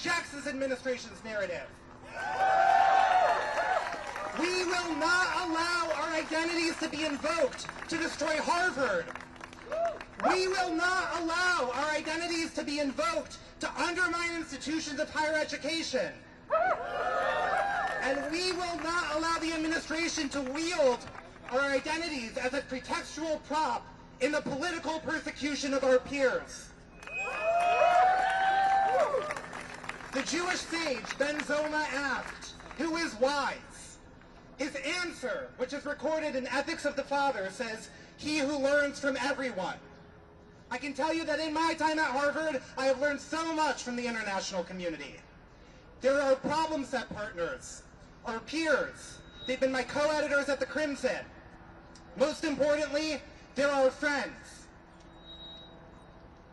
rejects this administration's narrative. We will not allow our identities to be invoked to destroy Harvard. We will not allow our identities to be invoked to undermine institutions of higher education. And we will not allow the administration to wield our identities as a pretextual prop in the political persecution of our peers. The Jewish sage Ben Zoma asked, "Who is wise?" His answer, which is recorded in Ethics of the Father, says, "He who learns from everyone." I can tell you that in my time at Harvard, I have learned so much from the international community. There are problem set partners, our peers. They've been my co-editors at the Crimson. Most importantly, there are friends.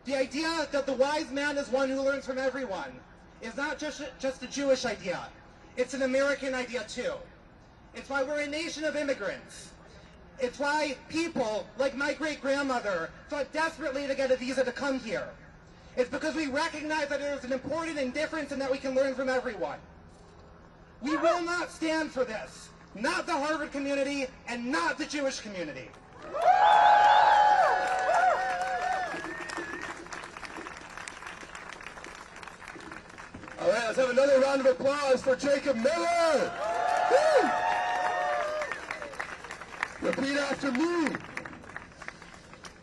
The idea that the wise man is one who learns from everyone is not just a Jewish idea. It's an American idea too. It's why we're a nation of immigrants. It's why people like my great-grandmother fought desperately to get a visa to come here. It's because we recognize that there is an important difference and that we can learn from everyone. We will not stand for this. Not the Harvard community and not the Jewish community. All right, let's have another round of applause for Jacob Miller. Woo! Repeat after me.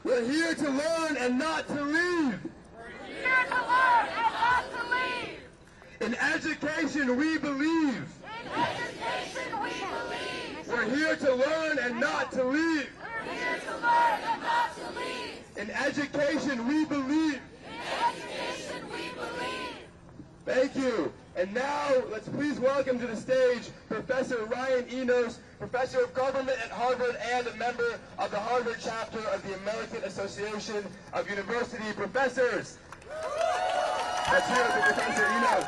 We're here to learn and not to leave. We're here to learn and not to leave. In education, we believe. In education, we believe. We're here to learn and not to leave. We're here to learn and not to leave. In education, we believe. In education, we believe. Thank you. And now, let's please welcome to the stage Professor Ryan Enos, Professor of Government at Harvard and a member of the Harvard chapter of the American Association of University Professors. Let's hear it for Professor Enos.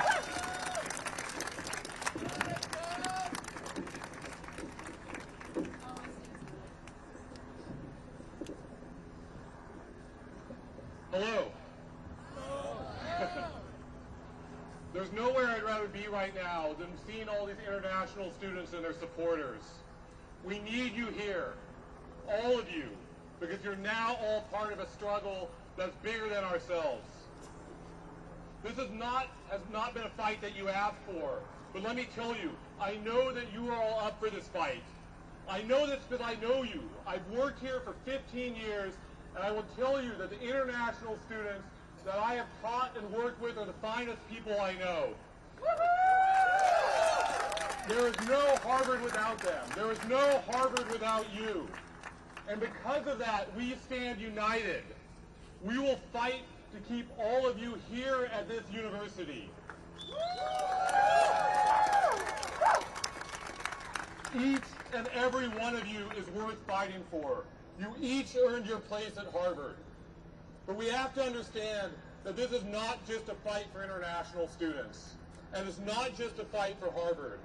Hello. There's nowhere I'd rather be right now than seeing all these international students and their supporters. We need you here, all of you, because you're now all part of a struggle that's bigger than ourselves. This has not been a fight that you asked for, but let me tell you, I know that you are all up for this fight. I know this because I know you. I've worked here for 15 years, and I will tell you that the international students that I have taught and worked with are the finest people I know. There is no Harvard without them. There is no Harvard without you. And because of that, we stand united. We will fight to keep all of you here at this university. Each and every one of you is worth fighting for. You each earned your place at Harvard. But we have to understand that this is not just a fight for international students. And it's not just a fight for Harvard.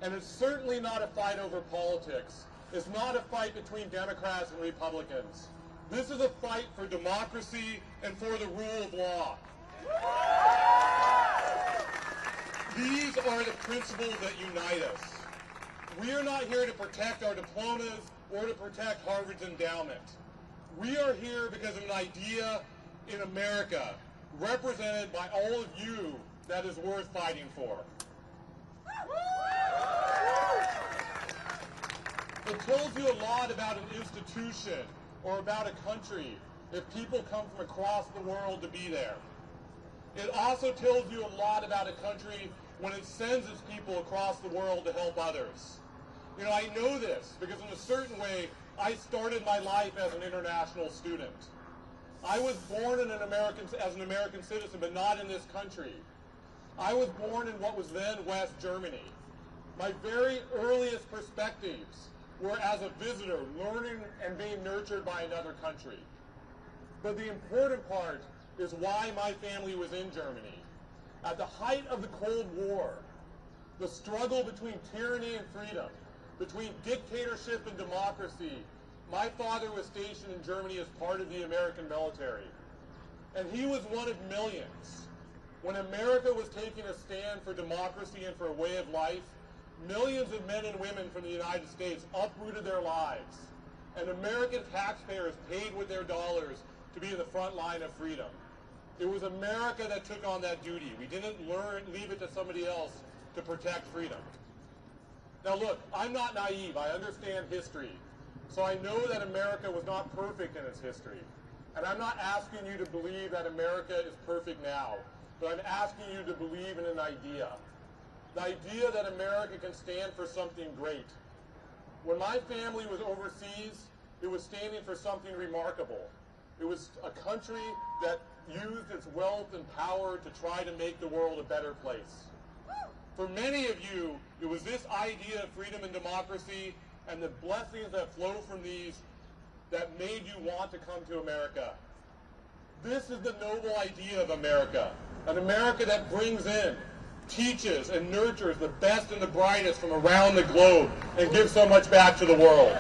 And it's certainly not a fight over politics. It's not a fight between Democrats and Republicans. This is a fight for democracy and for the rule of law. These are the principles that unite us. We are not here to protect our diplomas or to protect Harvard's endowment. We are here because of an idea in America, represented by all of you, that is worth fighting for. It tells you a lot about an institution or about a country if people come from across the world to be there. It also tells you a lot about a country when it sends its people across the world to help others. You know, I know this because in a certain way, I started my life as an international student. I was born as an American citizen, but not in this country. I was born in what was then West Germany. My very earliest perspectives were as a visitor, learning and being nurtured by another country. But the important part is why my family was in Germany. At the height of the Cold War, the struggle between tyranny and freedom, between dictatorship and democracy, my father was stationed in Germany as part of the American military. And he was one of millions. When America was taking a stand for democracy and for a way of life, millions of men and women from the United States uprooted their lives, and American taxpayers paid with their dollars to be in the front line of freedom. It was America that took on that duty. We didn't leave it to somebody else to protect freedom. Now look, I'm not naive. I understand history. So I know that America was not perfect in its history. And I'm not asking you to believe that America is perfect now, but I'm asking you to believe in an idea. The idea that America can stand for something great. When my family was overseas, it was standing for something remarkable. It was a country that used its wealth and power to try to make the world a better place. For many of you, it was this idea of freedom and democracy and the blessings that flow from these that made you want to come to America. This is the noble idea of America, an America that brings in, teaches, and nurtures the best and the brightest from around the globe and gives so much back to the world.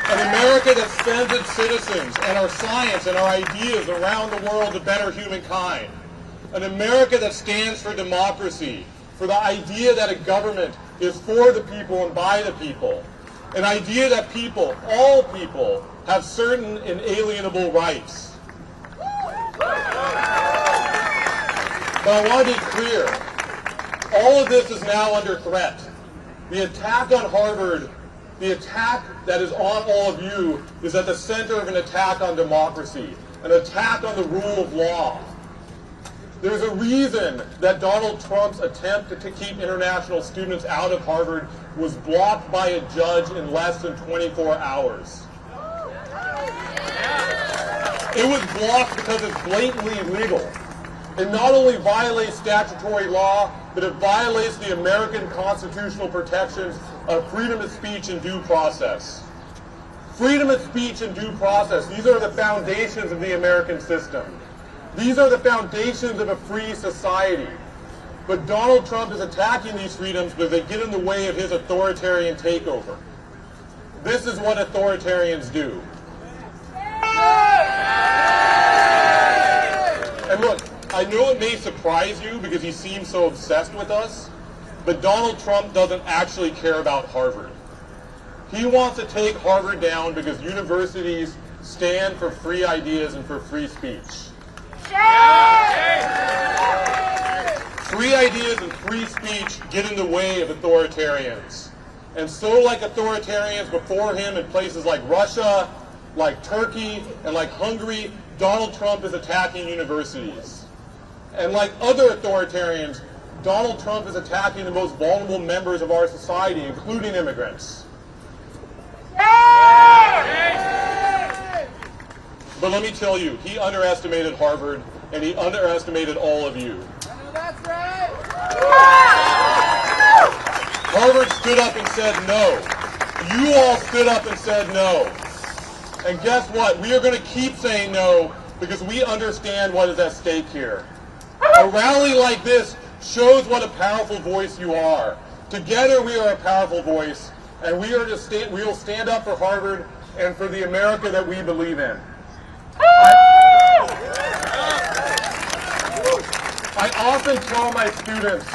An America that sends its citizens and our science and our ideas around the world to better humankind. An America that stands for democracy, for the idea that a government is for the people and by the people. An idea that people, all people, have certain inalienable rights. But I want to be clear. All of this is now under threat. The attack on Harvard, the attack that is on all of you, is at the center of an attack on democracy, an attack on the rule of law. There's a reason that Donald Trump's attempt to keep international students out of Harvard was blocked by a judge in less than 24 hours. It was blocked because it's blatantly illegal. It not only violates statutory law, but it violates the American constitutional protections of freedom of speech and due process. Freedom of speech and due process, these are the foundations of the American system. These are the foundations of a free society. But Donald Trump is attacking these freedoms because they get in the way of his authoritarian takeover. This is what authoritarians do. And look, I know it may surprise you because he seems so obsessed with us, but Donald Trump doesn't actually care about Harvard. He wants to take Harvard down because universities stand for free ideas and for free speech. Free ideas and free speech get in the way of authoritarians. And so like authoritarians before him in places like Russia, like Turkey, and like Hungary, Donald Trump is attacking universities. And like other authoritarians, Donald Trump is attacking the most vulnerable members of our society, including immigrants. But let me tell you, he underestimated Harvard, and he underestimated all of you. That's right. Harvard stood up and said no. You all stood up and said no. And guess what? We are going to keep saying no because we understand what is at stake here. A rally like this shows what a powerful voice you are. Together we are a powerful voice, and we will stand up for Harvard and for the America that we believe in. I often tell my students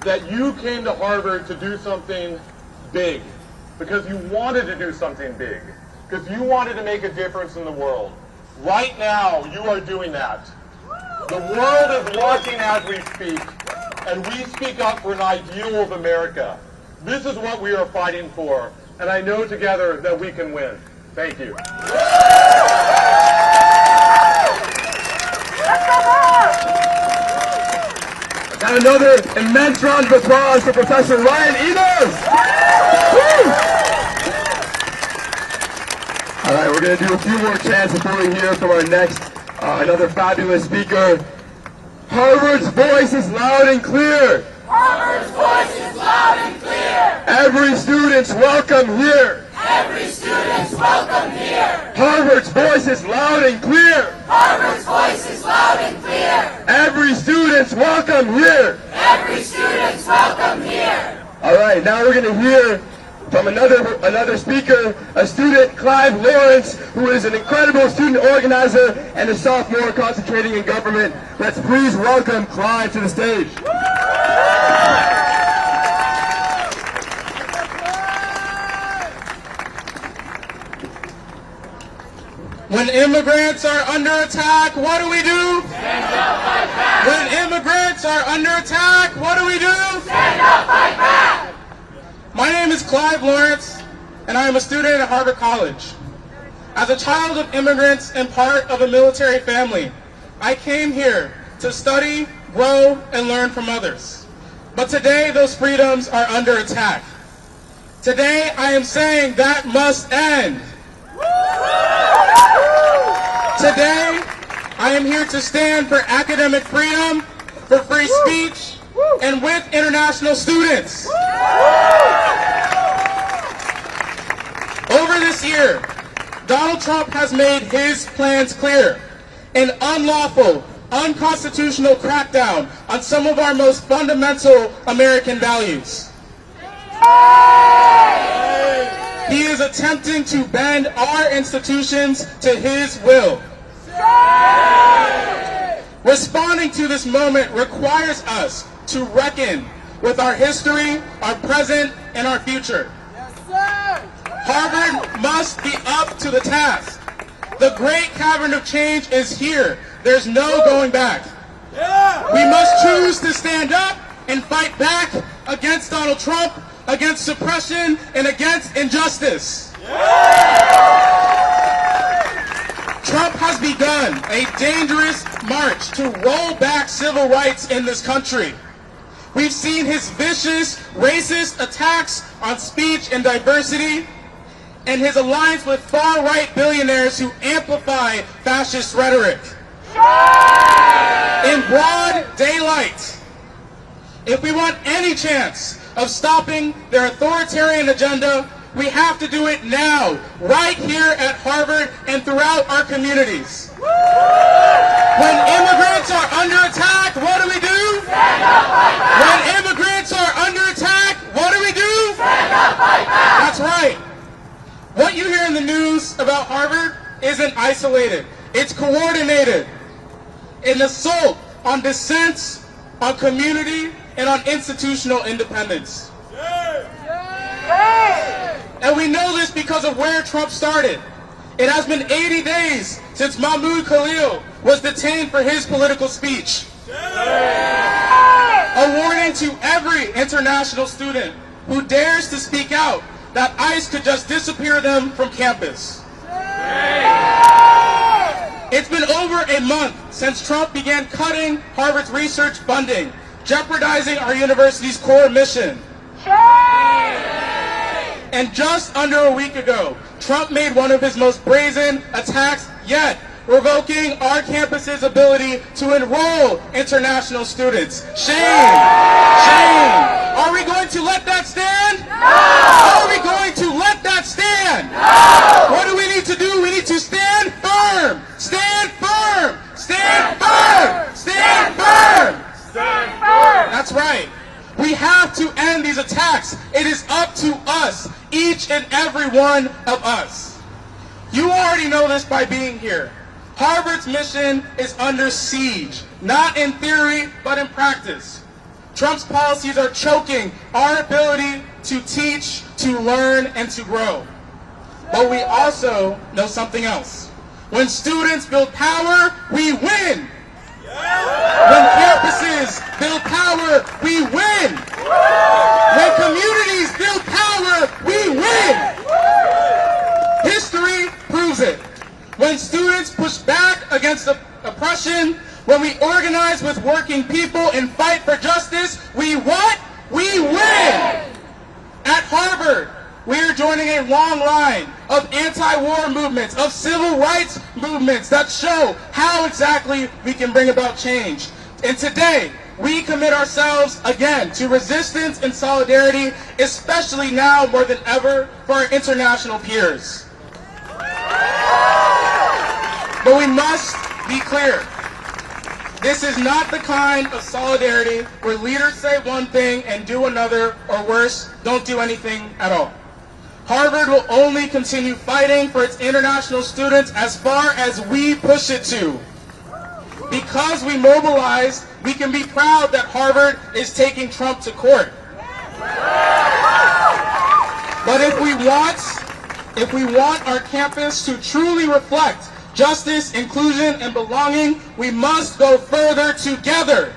that you came to Harvard to do something big because you wanted to do something big, because you wanted to make a difference in the world. Right now, you are doing that. The world is watching as we speak, and we speak up for an ideal of America. This is what we are fighting for, and I know together that we can win. Thank you. And another immense round of applause for Professor Ryan Enos. All right, we're going to do a few more chants before we hear from our next, another fabulous speaker. Harvard's voice is loud and clear. Harvard's voice is loud and clear. Every student's welcome here. Every student's welcome here. Harvard's voice is loud and clear. Harvard's voice is loud and clear. Every student's welcome here. Every student's welcome here. All right, now we're going to hear From another speaker, a student, Clive Lawrence, who is an incredible student organizer and a sophomore concentrating in government. Let's please welcome Clive to the stage. When immigrants are under attack, what do we do? Stand up, fight back! When immigrants are under attack, what do we do? Stand up, fight back! My name is Clive Lawrence, and I am a student at Harvard College. As a child of immigrants and part of a military family, I came here to study, grow, and learn from others. But today, those freedoms are under attack. Today, I am saying that must end. Today, I am here to stand for academic freedom, for free speech, and with international students. Over this year, Donald Trump has made his plans clear. An unlawful, unconstitutional crackdown on some of our most fundamental American values. He is attempting to bend our institutions to his will. Responding to this moment requires us to reckon with our history, our present, and our future. Harvard must be up to the task. The great cavern of change is here. There's no going back. We must choose to stand up and fight back against Donald Trump, against suppression, and against injustice. Trump has begun a dangerous march to roll back civil rights in this country. We've seen his vicious, racist attacks on speech and diversity, and his alliance with far-right billionaires who amplify fascist rhetoric. In broad daylight, if we want any chance of stopping their authoritarian agenda, we have to do it now, right here at Harvard and throughout our communities. When immigrants are under attack, what do we do? Stand up, fight back! When immigrants are under attack, what do we do? Stand up, fight back! That's right. What you hear in the news about Harvard isn't isolated. It's coordinated. An assault on dissent, on community, and on institutional independence. And we know this because of where Trump started. It has been 80 days since Mahmoud Khalil was detained for his political speech. A warning to every international student who dares to speak out that ICE could just disappear them from campus. It's been over a month since Trump began cutting Harvard's research funding, jeopardizing our university's core mission. And just under a week ago, Trump made one of his most brazen attacks yet, revoking our campus's ability to enroll international students. Shame! Shame! Are we going to let that stand? No! Are we going to let that stand? No! What do we need to do? We need to stand firm! Stand firm! Stand firm! Stand firm! Stand firm! That's right. We have to end these attacks. It is up to us, each and every one of us. You already know this by being here. Harvard's mission is under siege, not in theory, but in practice. Trump's policies are choking our ability to teach, to learn, and to grow. But we also know something else. When students build power, we win. When campuses build power, we win. When communities build power, we win. History proves it. When students push back against oppression, when we organize with working people and fight for justice, we what? We win. At Harvard, we are joining a long line of anti-war movements, of civil rights movements that show how exactly we can bring about change. And today, we commit ourselves again to resistance and solidarity, especially now more than ever for our international peers. But we must be clear. This is not the kind of solidarity where leaders say one thing and do another, or worse, don't do anything at all. Harvard will only continue fighting for its international students as far as we push it to. Because we mobilized, we can be proud that Harvard is taking Trump to court. But if we want our campus to truly reflect justice, inclusion, and belonging, we must go further together.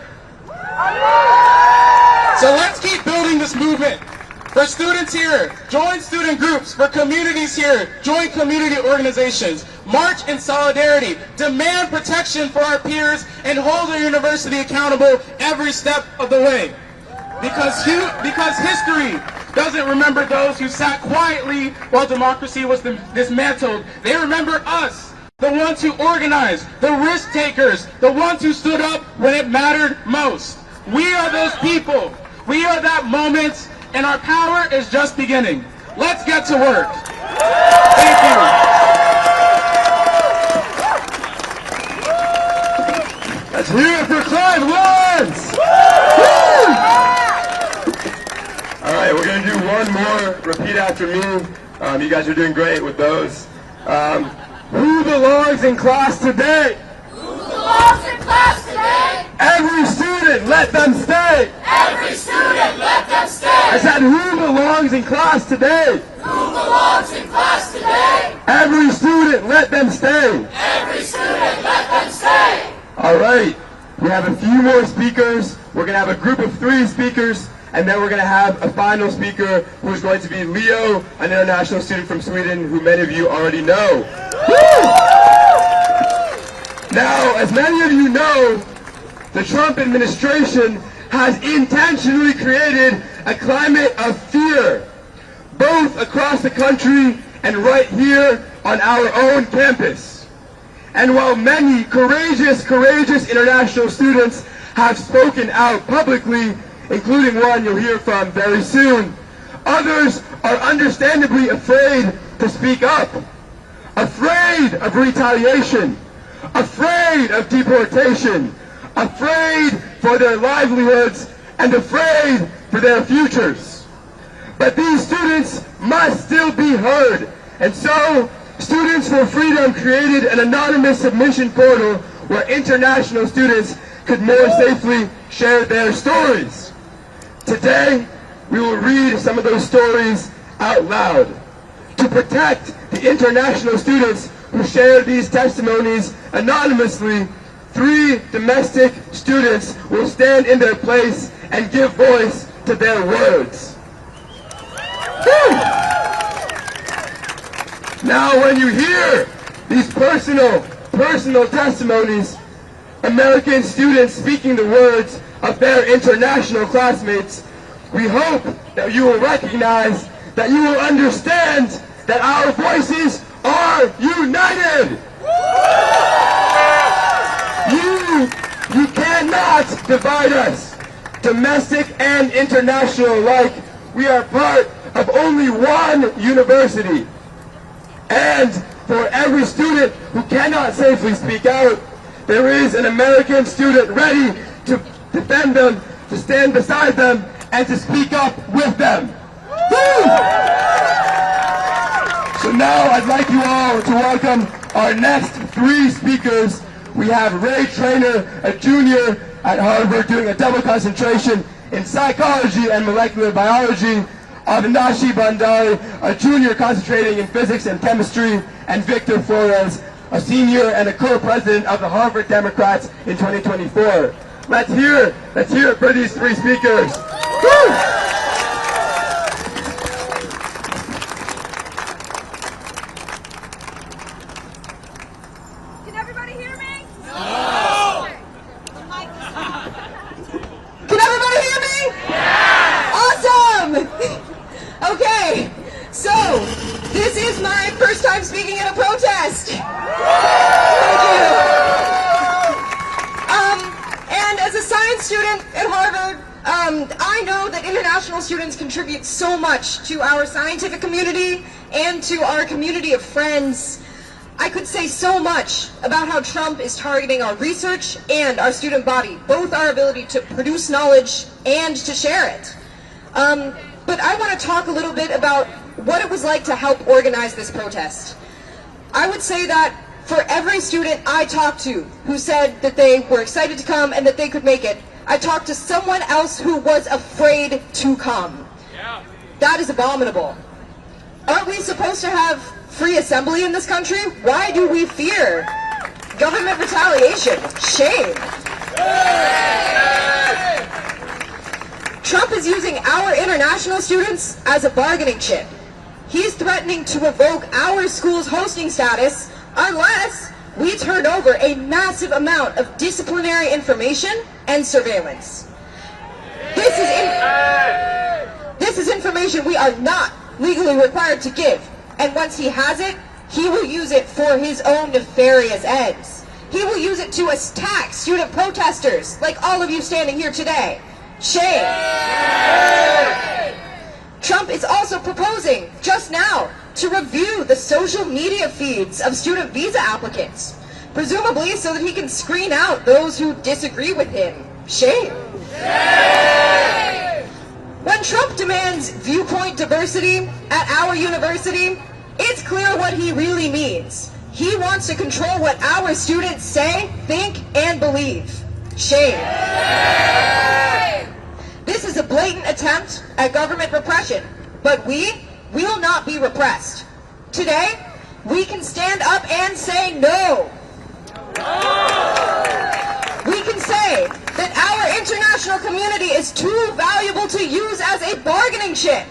So let's keep building this movement. For students here, join student groups. For communities here, join community organizations. March in solidarity. Demand protection for our peers and hold our university accountable every step of the way. Because history doesn't remember those who sat quietly while democracy was dismantled. They remember us, the ones who organized, the risk takers, the ones who stood up when it mattered most. We are those people. We are that moment, and our power is just beginning. Let's get to work. Thank you. Let's hear it for Clive Lawrence! All right, we're going to do one more. Repeat after me. You guys are doing great with those. Who belongs in class today? Who belongs in class today? Every student, let them stay. Every student, let them stay. I said, who belongs in class today? Who belongs in class today? Every student, let them stay. Every student, let them stay. All right, we have a few more speakers. We're going to have a group of 3 speakers, and then we're going to have a final speaker who is going to be Leo, an international student from Sweden, who many of you already know. Now, as many of you know, the Trump administration has intentionally created a climate of fear, both across the country and right here on our own campus. And while many courageous international students have spoken out publicly, including one you'll hear from very soon, others are understandably afraid to speak up, afraid of retaliation, afraid of deportation, afraid for their livelihoods, and afraid for their futures. But these students must still be heard, and so Students for Freedom created an anonymous submission portal where international students could more safely share their stories. Today, we will read some of those stories out loud. To protect the international students who share these testimonies anonymously, 3 domestic students will stand in their place and give voice to their words. Now, when you hear these personal testimonies, American students speaking the words of their international classmates, we hope that you will recognize, that you will understand that our voices are united. You cannot divide us, domestic and international alike. We are part of only one university. And for every student who cannot safely speak out, there is an American student ready to defend them, to stand beside them, and to speak up with them. Woo! So now I'd like you all to welcome our next 3 speakers. We have Ray Traynor, a junior at Harvard doing a double concentration in psychology and molecular biology, Avinashi Bandari, a junior concentrating in physics and chemistry, and Victor Flores, a senior and a co-president of the Harvard Democrats in 2024. Let's hear it for these 3 speakers. Woo! Can everybody hear me? No! Can everybody hear me? Yeah! Awesome! Okay, so this is my first time speaking at a protest. Thank you. And as a science student at Harvard, I know that international students contribute so much to our scientific community and to our community of friends. I could say so much about how Trump is targeting our research and our student body, both our ability to produce knowledge and to share it. But I want to talk a little bit about what it was like to help organize this protest. I would say that for every student I talked to who said that they were excited to come and that they could make it, I talked to someone else who was afraid to come. Yeah. That is abominable. Aren't we supposed to have free assembly in this country? Why do we fear government retaliation? Shame. Trump is using our international students as a bargaining chip. He's threatening to revoke our school's hosting status unless we turn over a massive amount of disciplinary information and surveillance. This is information we are not legally required to give, and once he has it, he will use it for his own nefarious ends. He will use it to attack student protesters, like all of you standing here today. Shame. Trump is also proposing, just now, to review the social media feeds of student visa applicants, presumably so that he can screen out those who disagree with him. Shame. When Trump demands viewpoint diversity at our university, it's clear what he really means. He wants to control what our students say, think, and believe. Shame. This is a blatant attempt at government repression, but we will not be repressed. Today, we can stand up and say no. We can say that our international community is too valuable to use as a bargaining chip.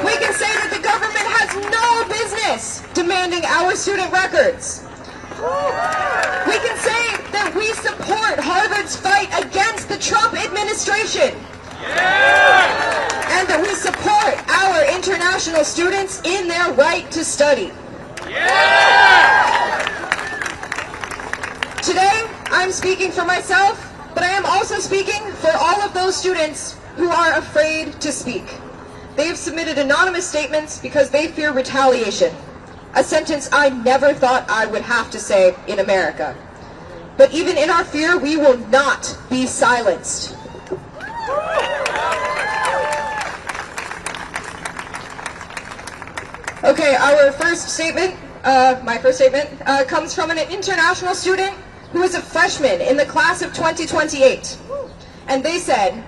We can say that the government has no business demanding our student records. We can say that we support Harvard's fight against the Trump administration. And that we support our international students in their right to study. Today, I'm speaking for myself, but I am also speaking for all of those students who are afraid to speak. They have submitted anonymous statements because they fear retaliation, a sentence I never thought I would have to say in America. But even in our fear, we will not be silenced. Okay, our first statement, my first statement, comes from an international student who is a freshman in the class of 2028. And they said,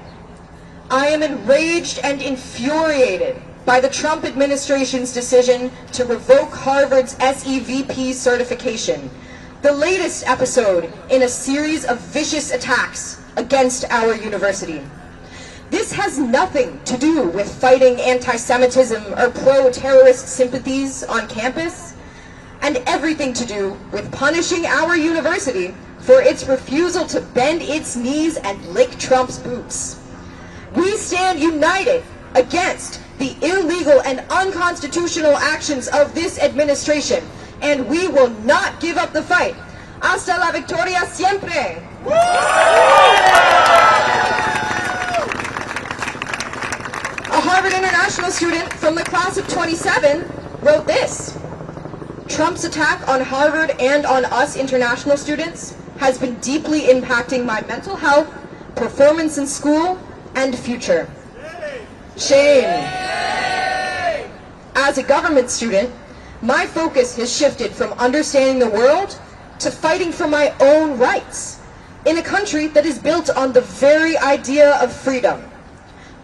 "I am enraged and infuriated by the Trump administration's decision to revoke Harvard's SEVP certification, the latest episode in a series of vicious attacks against our university. This has nothing to do with fighting anti-Semitism or pro-terrorist sympathies on campus, and everything to do with punishing our university for its refusal to bend its knees and lick Trump's boots. We stand united against the illegal and unconstitutional actions of this administration, and we will not give up the fight. Hasta la victoria siempre." A Harvard International student from the class of 27 wrote this: "Trump's attack on Harvard and on us international students has been deeply impacting my mental health, performance in school, and future. Shame. As a government student, my focus has shifted from understanding the world to fighting for my own rights in a country that is built on the very idea of freedom.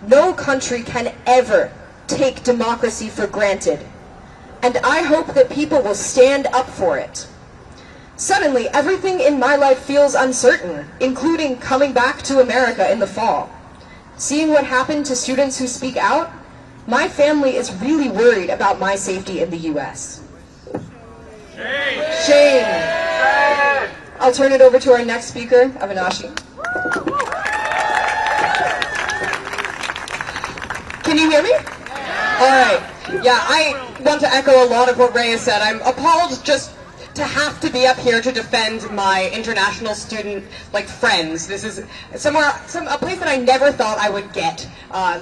No country can ever take democracy for granted, and I hope that people will stand up for it. Suddenly, everything in my life feels uncertain, including coming back to America in the fall. Seeing what happened to students who speak out, my family is really worried about my safety in the U.S. Shame. I'll turn it over to our next speaker, Avinashi. Can you hear me? All right. Yeah, I want to echo a lot of what Ray has said. I'm appalled just to have to be up here to defend my international student, friends. This is a place that I never thought I would get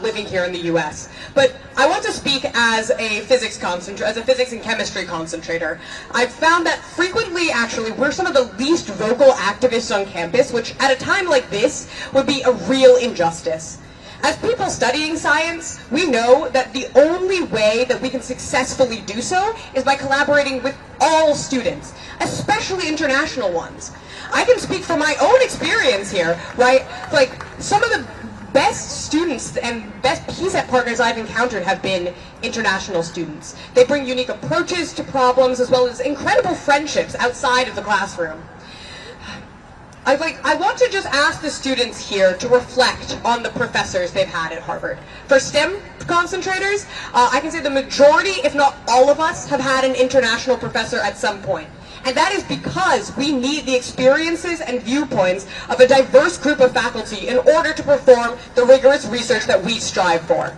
living here in the U.S. But I want to speak as a physics and chemistry concentrator. I've found that frequently, actually, we're some of the least vocal activists on campus, which at a time like this would be a real injustice. As people studying science, we know that the only way that we can successfully do so is by collaborating with all students, especially international ones. I can speak from my own experience here, right? Like, some of the best students and best PSET partners I've encountered have been international students. They bring unique approaches to problems as well as incredible friendships outside of the classroom. I want to just ask the students here to reflect on the professors they've had at Harvard. For STEM concentrators, I can say the majority, if not all of us, have had an international professor at some point. And that is because we need the experiences and viewpoints of a diverse group of faculty in order to perform the rigorous research that we strive for.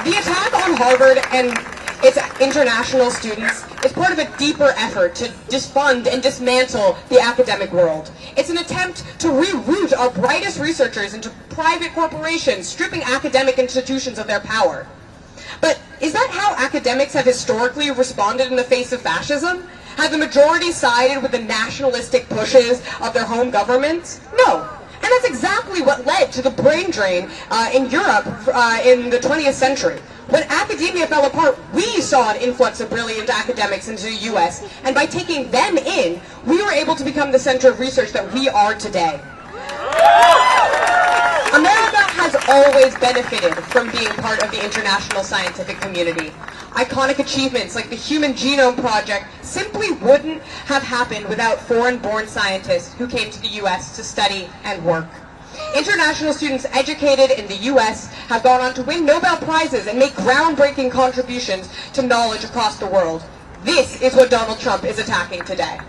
The attack on Harvard and its international students is part of a deeper effort to defund and dismantle the academic world. It's an attempt to reroute our brightest researchers into private corporations, stripping academic institutions of their power. But is that how academics have historically responded in the face of fascism? Have the majority sided with the nationalistic pushes of their home governments? No. And that's exactly what led to the brain drain in Europe in the 20th century. When academia fell apart, we saw an influx of brilliant academics into the US, and by taking them in, we were able to become the center of research that we are today. America has always benefited from being part of the international scientific community. Iconic achievements like the Human Genome Project simply wouldn't have happened without foreign-born scientists who came to the US to study and work. International students educated in the US have gone on to win Nobel Prizes and make groundbreaking contributions to knowledge across the world. This is what Donald Trump is attacking today.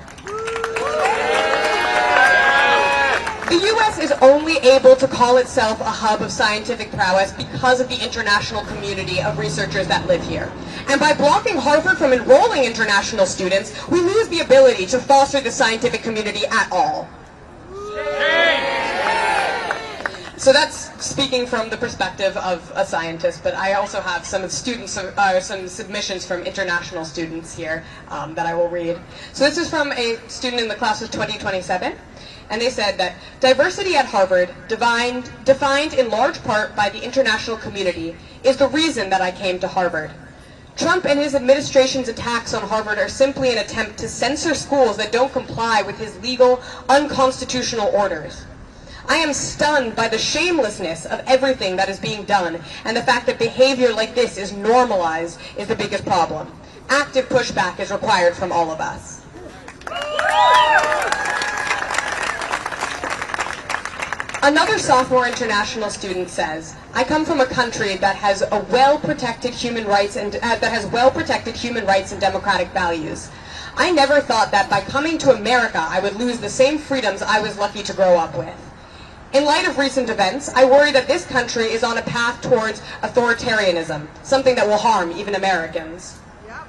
The US is only able to call itself a hub of scientific prowess because of the international community of researchers that live here. And by blocking Harvard from enrolling international students, we lose the ability to foster the scientific community at all. So that's speaking from the perspective of a scientist, but I also have some students, some submissions from international students here that I will read. So this is from a student in the class of 2027, and they said that diversity at Harvard, defined in large part by the international community, is the reason that I came to Harvard. Trump and his administration's attacks on Harvard are simply an attempt to censor schools that don't comply with his legal, unconstitutional orders. I am stunned by the shamelessness of everything that is being done, and the fact that behavior like this is normalized is the biggest problem. Active pushback is required from all of us. Another sophomore international student says, I come from a country that has a well-protected human rights and democratic values. I never thought that by coming to America I would lose the same freedoms I was lucky to grow up with. In light of recent events, I worry that this country is on a path towards authoritarianism, something that will harm even Americans. I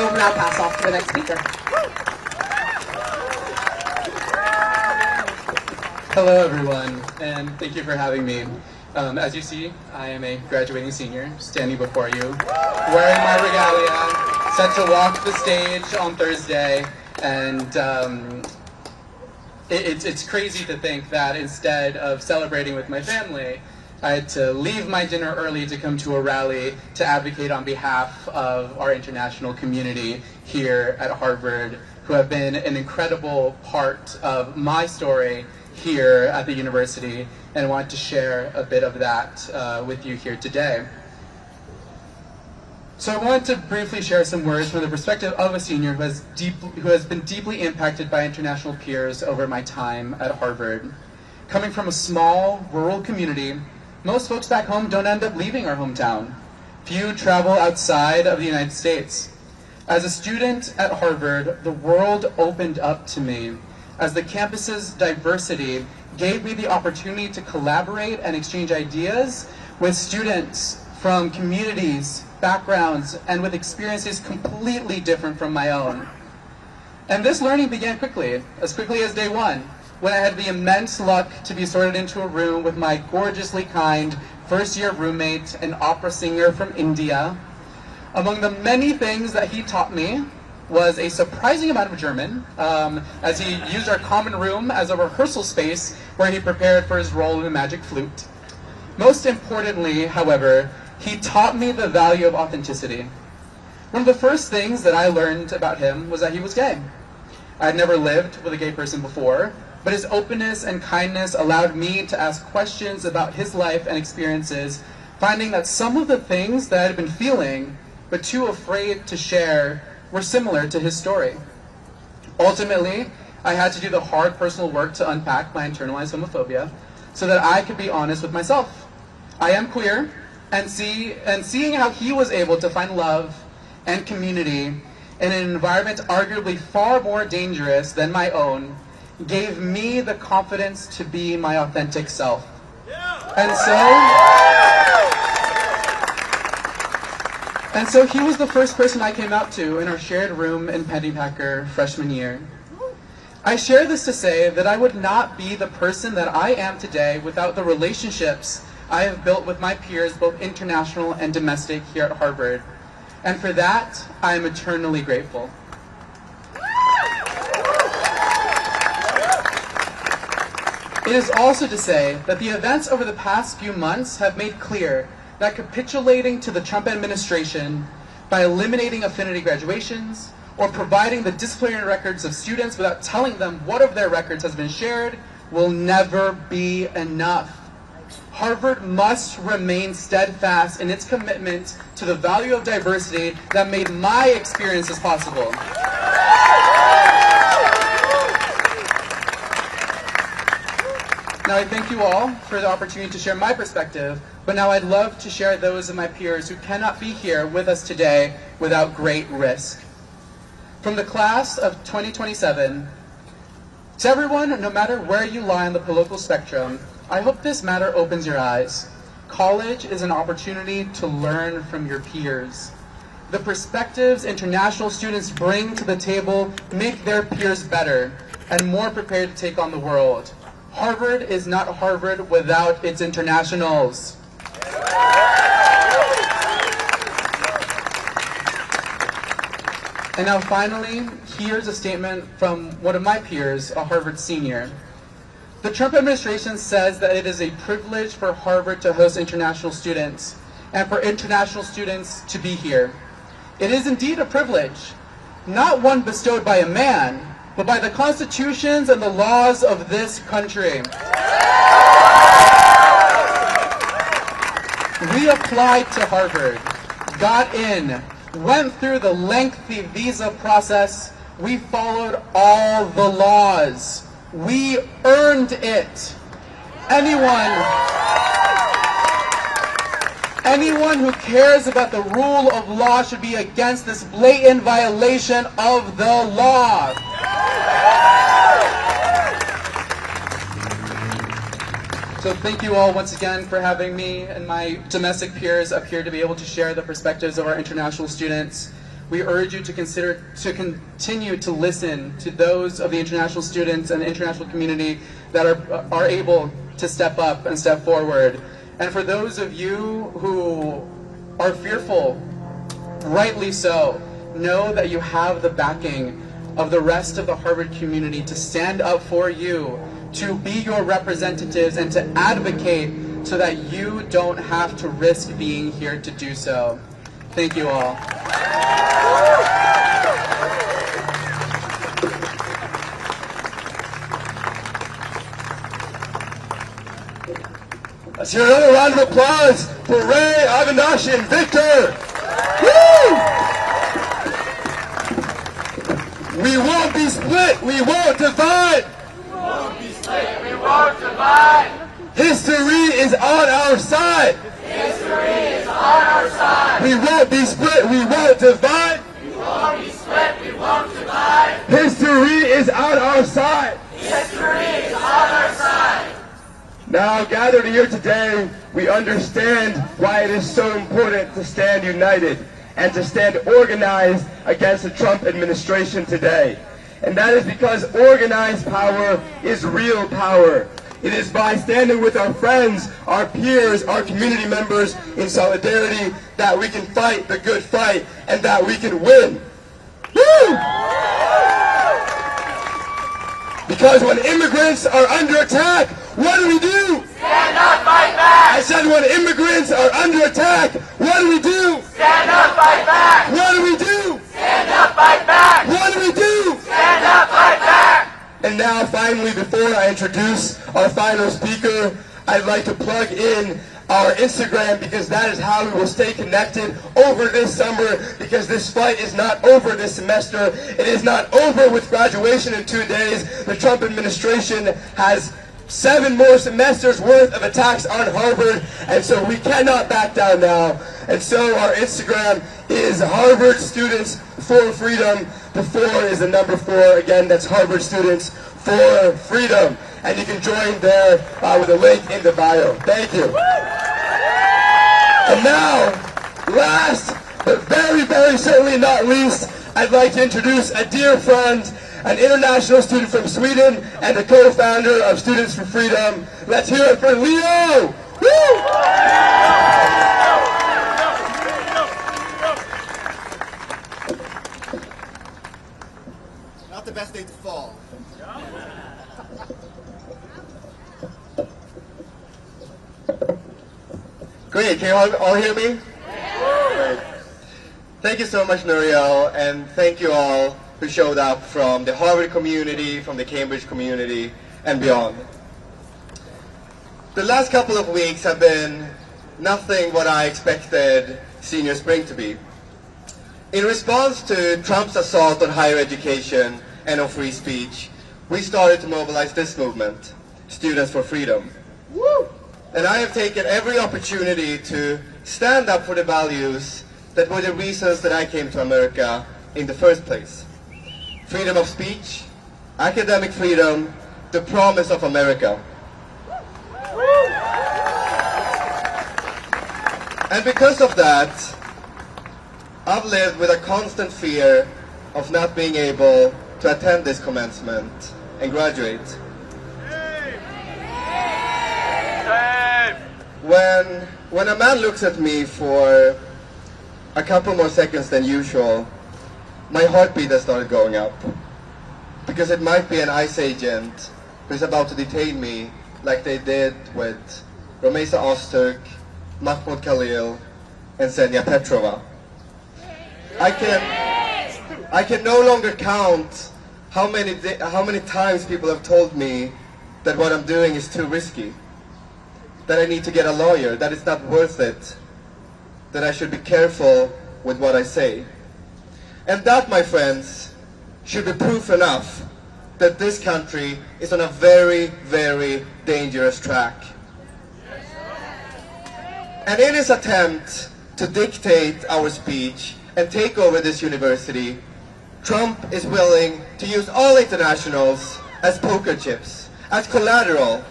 will now pass off to the next speaker. Hello everyone, and thank you for having me. As you see, I am a graduating senior, standing before you, wearing my regalia, set to walk the stage on Thursday, and it's crazy to think that instead of celebrating with my family, I had to leave my dinner early to come to a rally to advocate on behalf of our international community here at Harvard, who have been an incredible part of my story here at the university, and want to share a bit of that with you here today. So I want to briefly share some words from the perspective of a senior who has been deeply impacted by international peers over my time at Harvard. Coming from a small, rural community, most folks back home don't end up leaving our hometown. Few travel outside of the United States. As a student at Harvard, the world opened up to me as the campus's diversity gave me the opportunity to collaborate and exchange ideas with students from communities, backgrounds, and with experiences completely different from my own. And this learning began quickly as day one, when I had the immense luck to be sorted into a room with my gorgeously kind first-year roommate, an opera singer from India. Among the many things that he taught me was a surprising amount of German, as he used our common room as a rehearsal space where he prepared for his role in the magic flute. Most importantly, however, he taught me the value of authenticity. One of the first things that I learned about him was that he was gay. I had never lived with a gay person before, but his openness and kindness allowed me to ask questions about his life and experiences, finding that some of the things that I had been feeling, but too afraid to share, were similar to his story. Ultimately, I had to do the hard personal work to unpack my internalized homophobia so that I could be honest with myself. I am queer, and seeing how he was able to find love and community in an environment arguably far more dangerous than my own gave me the confidence to be my authentic self. And so he was the first person I came out to in our shared room in Pennypacker freshman year. I share this to say that I would not be the person that I am today without the relationships I have built with my peers, both international and domestic, here at Harvard. And for that, I am eternally grateful. It is also to say that the events over the past few months have made clear that capitulating to the Trump administration by eliminating affinity graduations or providing the disciplinary records of students without telling them what of their records has been shared will never be enough. Harvard must remain steadfast in its commitment to the value of diversity that made my experiences possible. Now, I thank you all for the opportunity to share my perspective, but now I'd love to share those of my peers who cannot be here with us today without great risk. From the class of 2027, to everyone, no matter where you lie on the political spectrum, I hope this matter opens your eyes. College is an opportunity to learn from your peers. The perspectives international students bring to the table make their peers better and more prepared to take on the world. Harvard is not Harvard without its internationals. And now finally, here's a statement from one of my peers, a Harvard senior. The Trump administration says that it is a privilege for Harvard to host international students and for international students to be here. It is indeed a privilege, not one bestowed by a man, but by the constitutions and the laws of this country. We applied to Harvard, got in, went through the lengthy visa process. We followed all the laws. We earned it. Anyone who cares about the rule of law should be against this blatant violation of the law. So thank you all once again for having me and my domestic peers up here to be able to share the perspectives of our international students. We urge you to continue to listen to those of the international students and the international community that are able to step up and step forward. And for those of you who are fearful, rightly so, know that you have the backing of the rest of the Harvard community to stand up for you, to be your representatives, and to advocate so that you don't have to risk being here to do so. Thank you all. Let's hear another round of applause for Ray, Avinash, and Victor. Woo! We won't be split. We won't divide. We won't be split. We won't divide. History is on our side. History is on our side. We won't be split. We won't divide. We won't be split. We won't divide. History is on our side. History is on our side. Now, gathered here today, we understand why it is so important to stand united and to stand organized against the Trump administration today. And that is because organized power is real power. It is by standing with our friends, our peers, our community members in solidarity that we can fight the good fight and that we can win. Woo! Because when immigrants are under attack, what do we do? Stand up, fight back! I said when immigrants are under attack, what do we do? Stand up, fight back! What do we do? Stand up, fight back! What do we do? Stand up, fight back! And now finally, before I introduce our final speaker, I'd like to plug in our Instagram, because that is how we will stay connected over this summer, because this fight is not over this semester. It is not over with graduation in 2 days. The Trump administration has 7 more semesters worth of attacks on Harvard, and so we cannot back down now. And so our Instagram is Harvard Students for Freedom. The 4 is the number 4. Again, that's Harvard Students for Freedom. And you can join there with a link in the bio. Thank you. And now, last but very, very certainly not least, I'd like to introduce a dear friend, an international student from Sweden, and a co-founder of Students for Freedom. Let's hear it for Leo! Woo! Not the best day to fall. Great, can you all hear me? Great. Thank you so much, Nouriel, and thank you all who showed up from the Harvard community, from the Cambridge community, and beyond. The last couple of weeks have been nothing what I expected senior spring to be. In response to Trump's assault on higher education and on free speech, we started to mobilize this movement, Students for Freedom. Woo! And I have taken every opportunity to stand up for the values that were the reasons that I came to America in the first place. Freedom of speech, academic freedom, the promise of America. And because of that, I've lived with a constant fear of not being able to attend this commencement and graduate. When a man looks at me for a couple more seconds than usual, my heartbeat has started going up. Because it might be an ICE agent who's about to detain me like they did with Romesa Ozturk, Mahmoud Khalil, and Xenia Petrova. I can no longer count how many times people have told me that what I'm doing is too risky, that I need to get a lawyer, that it's not worth it, that I should be careful with what I say. And that, my friends, should be proof enough that this country is on a very, very dangerous track. And in his attempt to dictate our speech and take over this university, Trump is willing to use all internationals as poker chips, as collateral.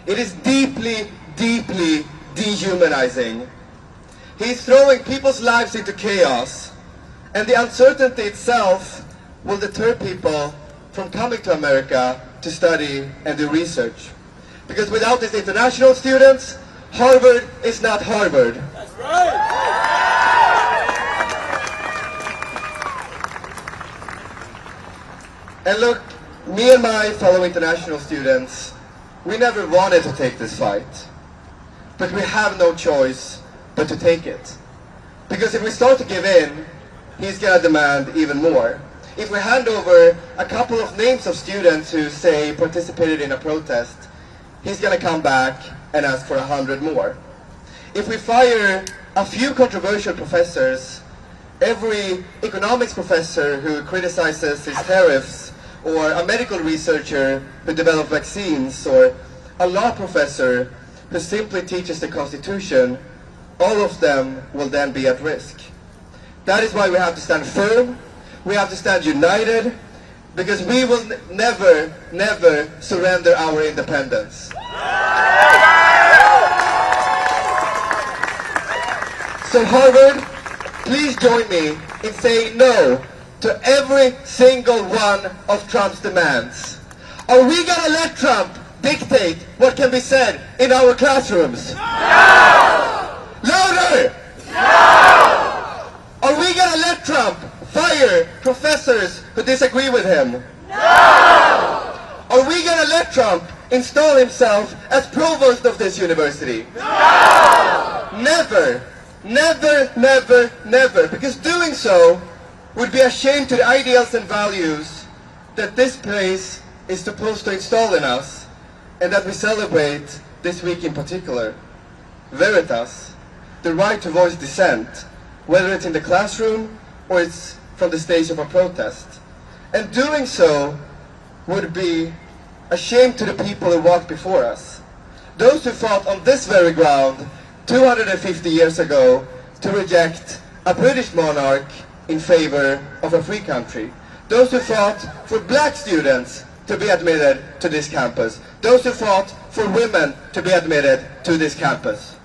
It is deeply, deeply dehumanizing. He's throwing people's lives into chaos, and the uncertainty itself will deter people from coming to America to study and do research. Because without these international students, Harvard is not Harvard. That's right. And look, me and my fellow international students, we never wanted to take this fight. But we have no choice but to take it. Because if we start to give in, he's going to demand even more. If we hand over a couple of names of students who, say, participated in a protest, he's going to come back and ask for 100 more. If we fire a few controversial professors, every economics professor who criticizes his tariffs, or a medical researcher who develops vaccines, or a law professor who simply teaches the Constitution, all of them will then be at risk. That is why we have to stand firm, we have to stand united, because we will never, never surrender our independence. So Harvard, please join me in saying no to every single one of Trump's demands. Are we going to let Trump dictate what can be said in our classrooms? No! Louder! No! Are we going to let Trump fire professors who disagree with him? No! Are we gonna let Trump install himself as provost of this university? No! Never, never, never, never, because doing so would be a shame to the ideals and values that this place is supposed to install in us, and that we celebrate this week in particular. Veritas, the right to voice dissent, whether it's in the classroom or it's from the stage of a protest. And doing so would be a shame to the people who walked before us. Those who fought on this very ground 250 years ago to reject a British monarch in favor of a free country. Those who fought for black students to be admitted to this campus. Those who fought for women to be admitted to this campus.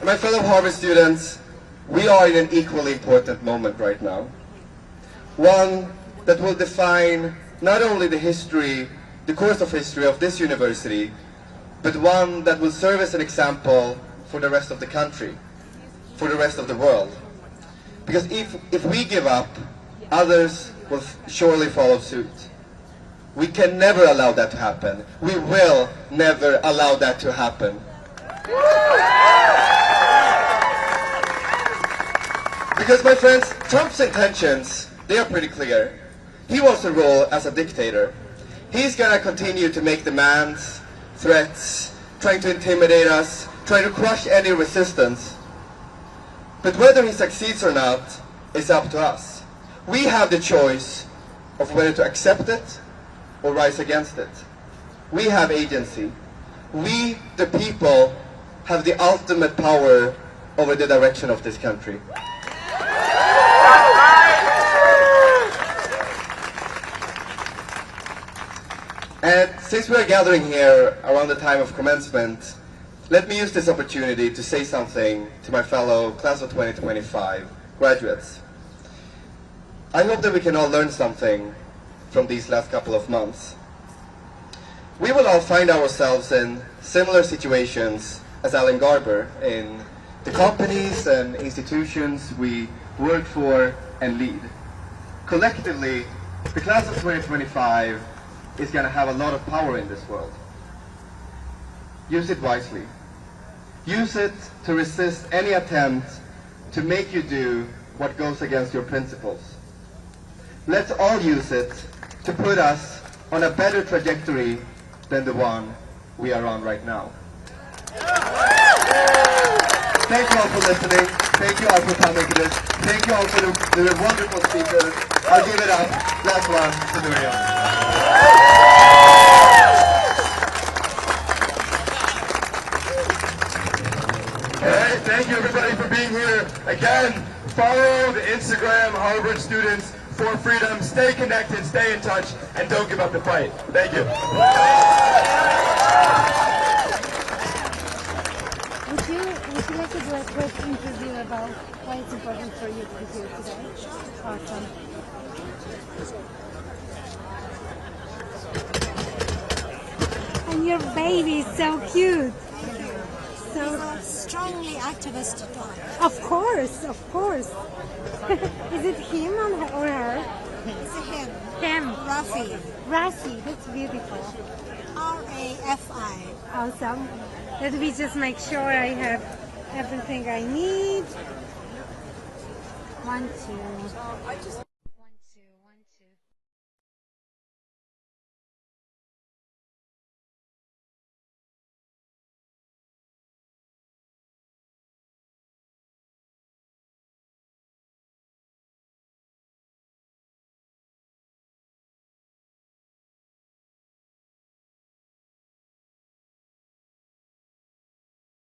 My fellow Harvard students, we are in an equally important moment right now. One that will define not only the history, the course of history of this university, but one that will serve as an example for the rest of the country, for the rest of the world. Because if we give up, others will surely follow suit. We can never allow that to happen. We will never allow that to happen. Because, my friends, Trump's intentions, they are pretty clear. He wants to rule as a dictator. He's gonna continue to make demands, threats, trying to intimidate us, trying to crush any resistance. But whether he succeeds or not is up to us. We have the choice of whether to accept it or rise against it. We have agency. We, the people, have the ultimate power over the direction of this country. And since we are gathering here around the time of commencement, let me use this opportunity to say something to my fellow class of 2025 graduates. I hope that we can all learn something from these last couple of months. We will all find ourselves in similar situations as Alan Garber in the companies and institutions we work for and lead. Collectively, the class of 2025 is going to have a lot of power in this world. Use it wisely. Use it to resist any attempt to make you do what goes against your principles. Let's all use it to put us on a better trajectory than the one we are on right now. Thank you all for listening. Thank you all for coming to this. Thank you all for the wonderful speakers. I'll give it up. Last one to Miriam. Alright, thank you everybody for being here. Again, follow the Instagram Harvard Students for Freedom. Stay connected, stay in touch, and don't give up the fight. Thank you. Would you like to do a quick interview about why it's important for you to be here today? Awesome. And your baby is so cute. So strongly activist dog. Of course, of course. Is it him or her? It's a him. Him. Rafi. Rafi, that's beautiful. R-A-F-I. Awesome. Let me just make sure I have everything I need. 1, 2.